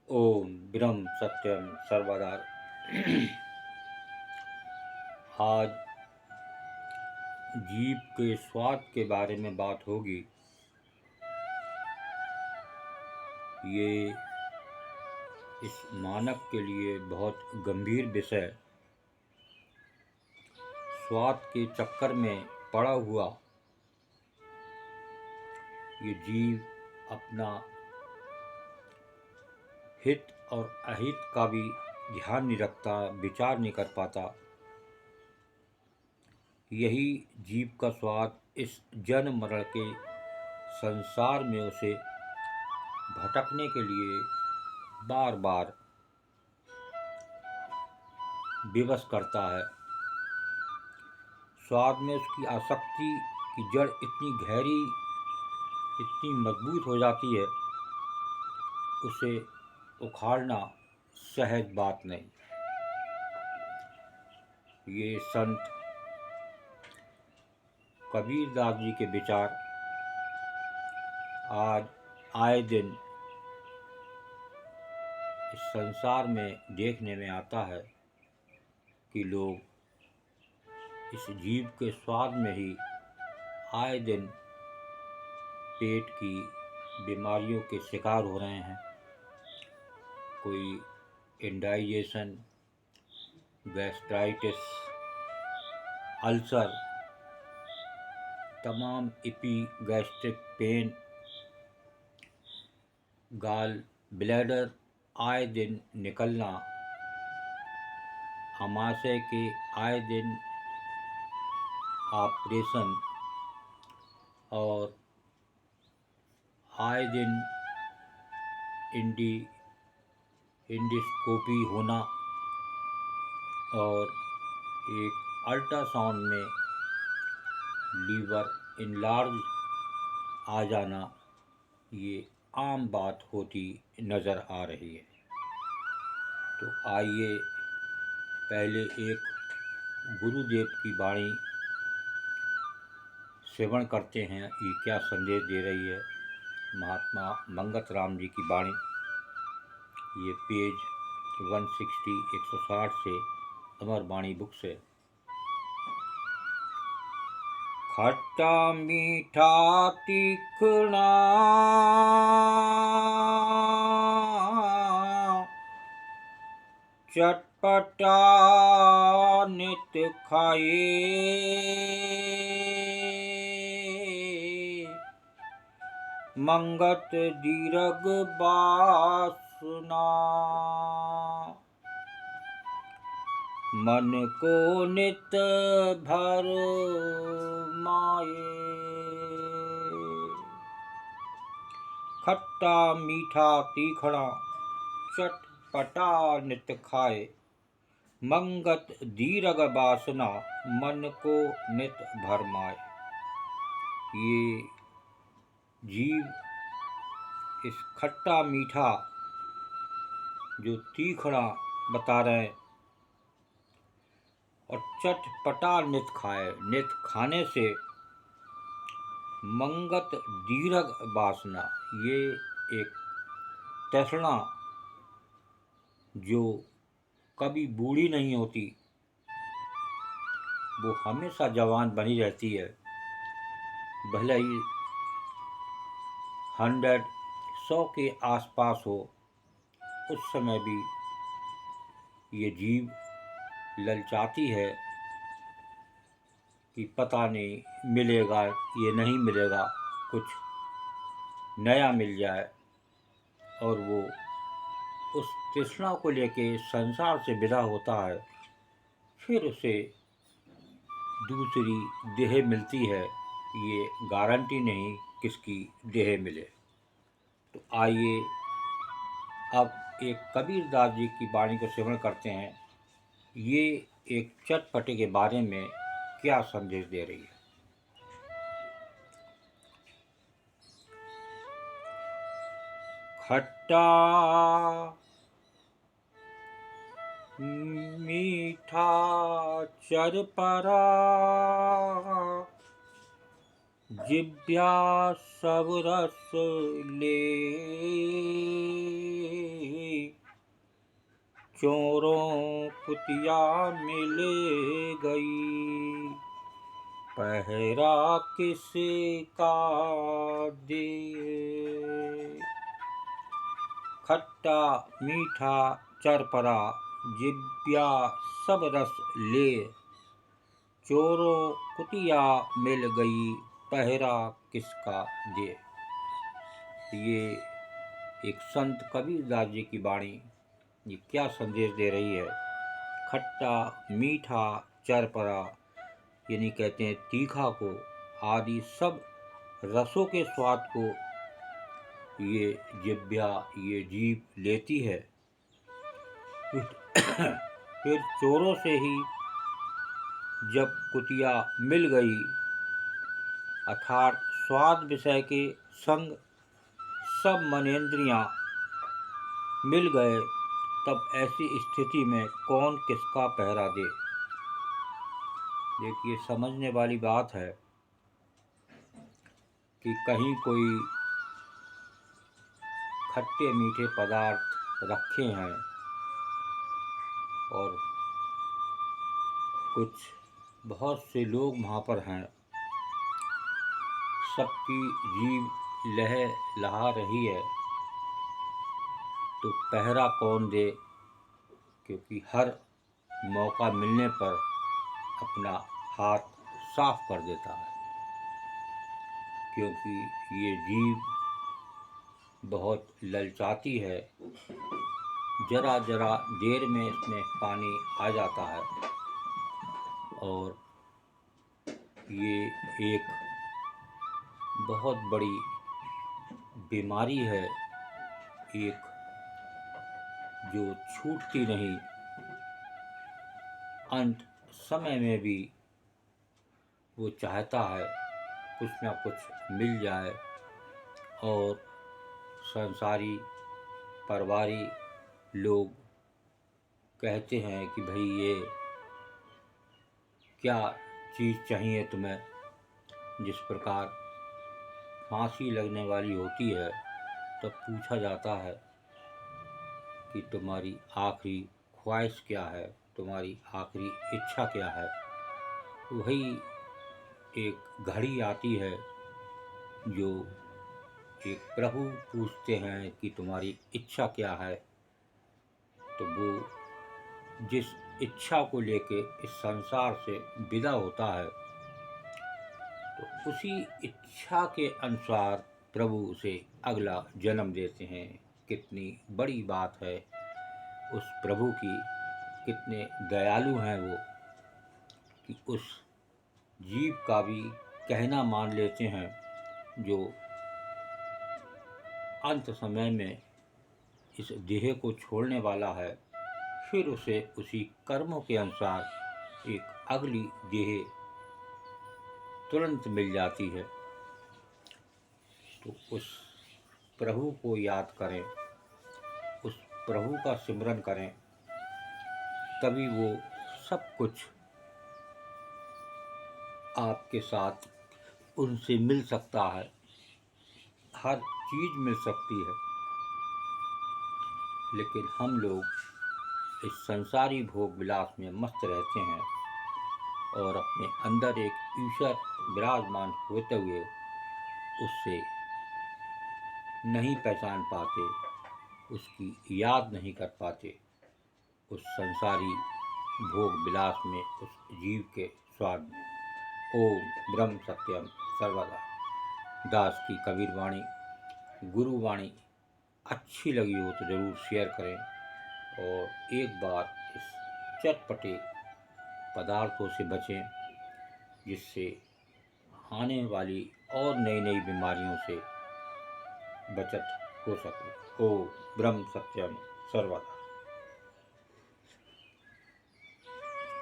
ओम ब्रह्म सत्यम सर्वदा। आज जीभ के स्वाद के बारे में बात होगी। ये इस मानव के लिए बहुत गंभीर विषय। स्वाद के चक्कर में पड़ा हुआ ये जीव अपना हित और अहित का भी ध्यान नहीं रखता, विचार नहीं कर पाता। यही जीव का स्वाद इस जन्म मरण के संसार में उसे भटकने के लिए बार बार विवश करता है। स्वाद में उसकी आसक्ति की जड़ इतनी गहरी, इतनी मजबूत हो जाती है, उसे उखाड़ना सहज बात नहीं। ये संत कबीर दास जी के विचार आज आए दिन इस संसार में देखने में आता है कि लोग इस जीव के स्वाद में ही आए दिन पेट की बीमारियों के शिकार हो रहे हैं। कोई इंडाइजेशन, गैस्ट्राइटिस, अल्सर, तमाम एपिगैस्ट्रिक पेन, गाल ब्लैडर आए दिन निकलना, आमाशय के आए दिन ऑपरेशन और आए दिन इंडोस्कोपी होना और एक अल्ट्रासाउंड में लीवर इनलार्ज आ जाना, ये आम बात होती नज़र आ रही है। तो आइए पहले एक गुरुदेव की वाणी श्रवण करते हैं, ये क्या संदेश दे रही है। महात्मा मंगत राम जी की वाणी, ये पेज 160 से अमर वाणी बुक से। खट्टा मीठा तीखना चटपटा नित खाए, मंगत दीर्घ बासना, मन को नित भर माए। खट्टा मीठा तीखड़ा चटपटा नित खाए, मंगत दीर्घ बासना, मन को नित भर माए। ये जीव इस खट्टा मीठा जो तीखड़ा बता रहे हैं और चटपटा नित खाए, नित खाने से मंगत दीर्घ वासना, ये एक तृष्णा जो कभी बूढ़ी नहीं होती, वो हमेशा जवान बनी रहती है। भले ही 100 के आसपास हो, उस समय भी ये जीव ललचाती है कि पता नहीं मिलेगा, ये नहीं मिलेगा, कुछ नया मिल जाए, और वो उस तृष्णा को लेके संसार से विदा होता है। फिर उसे दूसरी देह मिलती है, ये गारंटी नहीं किसकी देह मिले। तो आइए अब एक कबीर दास जी की वाणी को श्रवण करते हैं। ये एक चटपटे के बारे में क्या संदेश दे रही है। खट्टा मीठा चरपरा, जिभ्या सब रस ले, चोरों कुतिया मिल गई, पहरा किसका दे। खट्टा मीठा चरपरा जिब्या सब रस ले, चोरों कुतिया मिल गई, पहरा किसका दे। ये एक संत कबीरदास जी की वाणी ये क्या संदेश दे रही है। खट्टा मीठा चरपरा यानी कहते हैं तीखा को आदि सब रसों के स्वाद को ये जिब्या ये जीभ लेती है। फिर चोरों से ही जब कुतिया मिल गई अर्थात स्वाद विषय के संग सब मनेंद्रियां मिल गए, तब ऐसी स्थिति में कौन किसका पहरा दे। देखिए समझने वाली बात है कि कहीं कोई खट्टे मीठे पदार्थ रखे हैं और कुछ बहुत से लोग वहाँ पर हैं, सबकी जीभ लहा रही है, तो पहरा कौन दे, क्योंकि हर मौका मिलने पर अपना हाथ साफ कर देता है, क्योंकि ये जीभ बहुत ललचाती है। जरा जरा देर में इसमें पानी आ जाता है और ये एक बहुत बड़ी बीमारी है, एक जो छूटती नहीं। अंत समय में भी वो चाहता है कुछ ना कुछ मिल जाए और संसारी परिवारी लोग कहते हैं कि भाई ये क्या चीज़ चाहिए तुम्हें। जिस प्रकार फांसी लगने वाली होती है तो पूछा जाता है कि तुम्हारी आखिरी ख्वाहिश क्या है, तुम्हारी आखिरी इच्छा क्या है। वही एक घड़ी आती है जो एक प्रभु पूछते हैं कि तुम्हारी इच्छा क्या है, तो वो जिस इच्छा को लेके इस संसार से विदा होता है, तो उसी इच्छा के अनुसार प्रभु उसे अगला जन्म देते हैं। कितनी बड़ी बात है उस प्रभु की, कितने दयालु हैं वो कि उस जीव का भी कहना मान लेते हैं जो अंत समय में इस देह को छोड़ने वाला है। फिर उसे उसी कर्मों के अनुसार एक अगली देह तुरंत मिल जाती है। तो उस प्रभु को याद करें, उस प्रभु का सिमरन करें, तभी वो सब कुछ आपके साथ उनसे मिल सकता है, हर चीज़ मिल सकती है। लेकिन हम लोग इस संसारी भोग विलास में मस्त रहते हैं और अपने अंदर एक ईश्वर विराजमान होते हुए उससे नहीं पहचान पाते, उसकी याद नहीं कर पाते। उस संसारी भोग विलास में, उस जीव के स्वाद में। ओम ब्रह्म सत्यम सर्वदा। दास की कबीर वाणी, गुरु वाणी अच्छी लगी हो तो ज़रूर शेयर करें और एक बार इस चटपटे पदार्थों से बचें, जिससे आने वाली और नई नई बीमारियों से बचत हो सके। ओम ब्रह्म सत्यम सर्वदा।